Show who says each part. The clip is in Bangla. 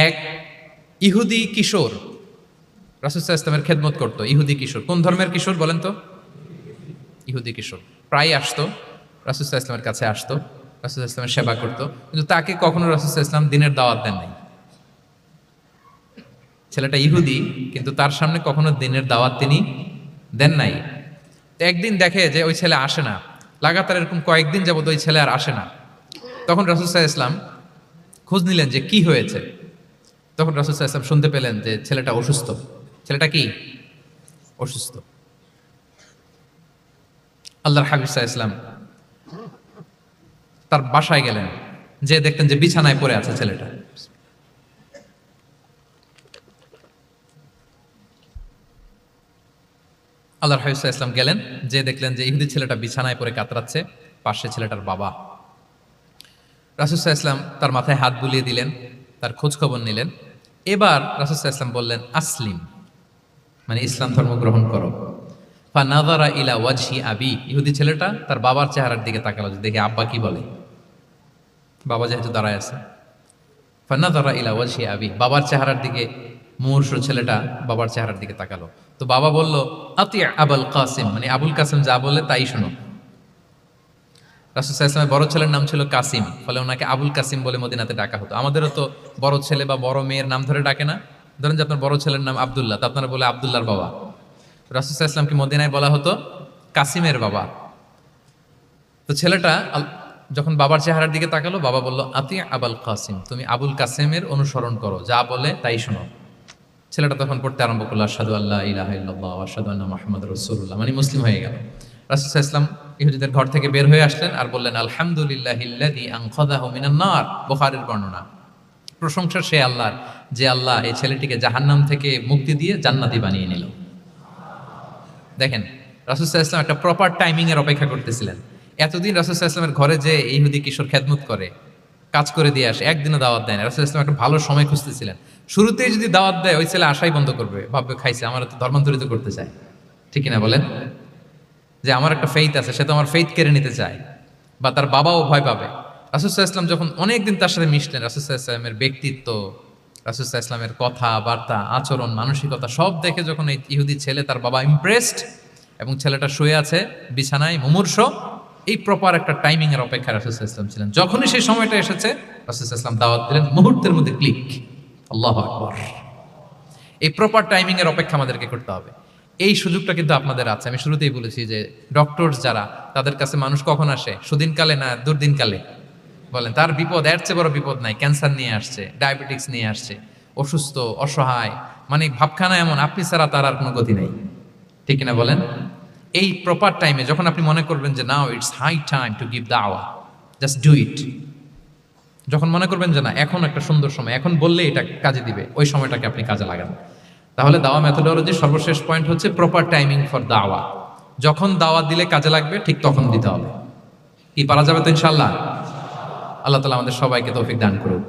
Speaker 1: এক ইহুদি কিশোর রাসূল সাল্লাল্লাহু আলাইহি ওয়াসাল্লামের খেদমত করতো। ইহুদি কিশোর, কোন ধর্মের কিশোর বলেন তো? ইহুদি কিশোর প্রায় আসতো, রাসূল সাল্লাল্লাহু আলাইহি ওয়াসাল্লামের কাছে আসতো, রাসূল সাল্লাল্লাহু আলাইহি ওয়াসাল্লামের সেবা করতো, কিন্তু তাকে কখনো রাসূল সাল্লাল্লাহু আলাইহি ওয়াসাল্লাম দিনের দাওয়াত দেন নাই। ছেলেটা ইহুদি, কিন্তু তার সামনে কখনো দিনের দাওয়াত তিনি দেন নাই। তো একদিন দেখে যে ওই ছেলে আসে না, লাগাতার এরকম কয়েকদিন যাবত ওই ছেলে আর আসে না। তখন রাসূল সাল্লাল্লাহু আলাইহি ওয়াসাল্লাম খোঁজ নিলেন যে কি হয়েছে। তখন রাসূল সাল্লাল্লাহু আলাইহি ওয়াসাল্লাম শুনতে পেলেন যে ছেলেটা অসুস্থ। ছেলেটা কি অসুস্থ? আল্লাহর হাবিব সাল্লাল্লাহু আলাইহি ওয়াসাল্লাম তার বাসায় গেলেন, যে দেখতেন যে বিছানায় পড়ে আছে ছেলেটা। আল্লাহর হাবিব সাল্লাল্লাহু আলাইহি ওয়াসাল্লাম গেলেন, যে দেখলেন যে ইহুদি ছেলেটা বিছানায় পড়ে কাতরাচ্ছে, পাশে ছেলেটার বাবা। রাসূল সাল্লাল্লাহু আলাইহি ওয়াসাল্লাম তার মাথায় হাত বুলিয়ে দিলেন, তার খোঁজ খবর নিলেন। এবার রাসূল সাল্লাল্লাহু আলাইহি ওয়াসাল্লাম বললেন, আসলিম, মানে ইসলাম ধর্ম গ্রহণ করো। ফানাযারা ইলা ওয়াজহি আবি, ইহুদি ছেলেটা তার বাবার চেহারার দিকে তাকালো যে দেখি আব্বা কি বলে। বাবা যেহেতু দাঁড়ায় আছে, ফানাযারা ইলা ওয়াজহি আবি, বাবার চেহারার দিকে মুমূর্ষু ছেলেটা বাবার চেহারার দিকে তাকালো। তো বাবা বলল, আতি আবুল কাসিম, মানে আবুল কাসিম যা বলে তাই শোনো। রাসূল সাল্লাল্লাহু আলাইহি ওয়াসাল্লামের বড় ছেলের নাম ছিল কাসিম, ফলে ওনাকে আবুল কাসিম বলে মদিনাতে ডাকা হতো। আমাদেরও তো বড় ছেলে বা বড় মেয়ের নাম ধরে ডাকে না? ধরেন যে আপনার বড় ছেলের নাম আব্দুল্লাহ, তো আপনারা বলে আব্দুল্লাহর বাবা। রাসূল সাল্লাল্লাহু আলাইহি ওয়াসাল্লামকে মদিনায় বলা হতো কাসিমের বাবা। তো ছেলেটা যখন বাবার চেহারার দিকে তাকালো, বাবা বলল, আতি আবুল কাসিম, তুমি আবুল কাসিমের অনুসরণ করো, যা বলে তাই শোনো। ছেলেটা তখন পড়তে আরম্ভ করলো, আশহাদু আল্লা ইলাহা ইল্লাল্লাহ ওয়া আশহাদু আন্না মুহাম্মাদুর রাসূলুল্লাহ, মানে মুসলিম হয়ে গেল। রাসূল সাল্লাল্লাহু আলাইহি ওয়াসাল্লাম ইহুদিদের ঘর থেকে বের হয়ে আসলেন আর বললেন, আলহামদুলিল্লাহিল্লাযী আনকাযাহু মিনান নার, বুখারীর বর্ণনা। প্রশংসা সে আল্লাহর, যে আল্লাহ এই ছেলেটিকে জাহান্নাম থেকে মুক্তি দিয়ে জান্নাতি বানিয়ে নিল। দেখেন, রাসূল সাল্লাল্লাহু আলাইহি ওয়াসাল্লাম একটা প্রপার টাইমিং এর অপেক্ষা করতেছিলেন। এতদিন রাসূল সাল্লাল্লাহু আলাইহি ওয়াসাল্লামের ঘরে যে ইহুদি কিশোর খেদমত করে, কাজ করে দিয়ে আসে, একদিনও দাওয়াত দেয় না। রাসূল সাল্লাল্লাহু আলাইহি ওয়াসাল্লাম একটা ভালো সময় খুঁজতেছিলেন। শুরুতেই যদি দাওয়াত দেয়, ওই ছেলে আশাই বন্ধ করবে, ভাববে খাইছে, আমার তো ধর্মান্তরিত করতে চায়। ঠিক কিনা বলেন? যে আমার একটা ফেইথ আছে, সে তো আমার ফেইথ কেড়ে নিতে চায়, বা তার বাবাও ভয় পাবে। রাসূল সাল্লাল্লাহু আলাইহি ওয়াসাল্লাম যখন অনেকদিন তার সাথে মিশলেন, রাসূল সাল্লাল্লাহু আলাইহি ওয়াসাল্লামের ব্যক্তিত্ব, রাসূল সাল্লাল্লাহু আলাইহি ওয়াসাল্লামের কথা বার্তা, আচরণ, মানসিকতা সব দেখে যখন এই ইহুদি ছেলে, তার বাবা ইমপ্রেসড, এবং ছেলেটা শুয়ে আছে বিছানায় মুমূর্ষ, এই প্রপার একটা টাইমিং এর অপেক্ষা রাসূল সাল্লাল্লাহু আলাইহি ওয়াসাল্লাম ছিলেন। যখনই সেই সময়টা এসেছে, রাসূল সাল্লাল্লাহু আলাইহি ওয়াসাল্লাম দাওয়াত দিলেন, মুহূর্তের মধ্যে ক্লিক। আল্লাহু আকবার। এই প্রপার টাইমিং এর অপেক্ষা আমাদেরকে করতে হবে। এই সুযোগটা কিন্তু আপনাদের আছে। আমি শুরুতেই বলেছি যে ডক্টরস যারা, তাদের কাছে মানুষ কখন আসে? সুদিনকালে না দুর্দিনকালে? বলেন, তার বিপদ, এর চেয়ে বড় বিপদ নাই। ক্যান্সার নিয়ে আসছে, ডায়াবেটিক্স নিয়ে আসছে, অসুস্থ, অসহায়, মানে ভাবখানা এমন, আপনি ছাড়া তার আর কোনো গতি নেই। ঠিক কিনা বলেন? এই প্রপার টাইমে যখন আপনি মনে করবেন যে now it's high time to give দাওয়া, জাস্ট ডু ইট। যখন মনে করবেন যে না, এখন একটা সুন্দর সময়, এখন বললে এটা কাজে দিবে, ওই সময়টাকে আপনি কাজে লাগান। তাহলে দাওয়া মেথোডোলজির সর্বশেষ পয়েন্ট হচ্ছে প্রপার টাইমিং ফর দাওয়া। যখন দাওয়া দিলে কাজে লাগবে, ঠিক তখন দিতে হবে। কি পারা যাবে তো ইনশাআল্লাহ? আল্লাহ তাআলা আমাদের সবাইকে তৌফিক দান করুন।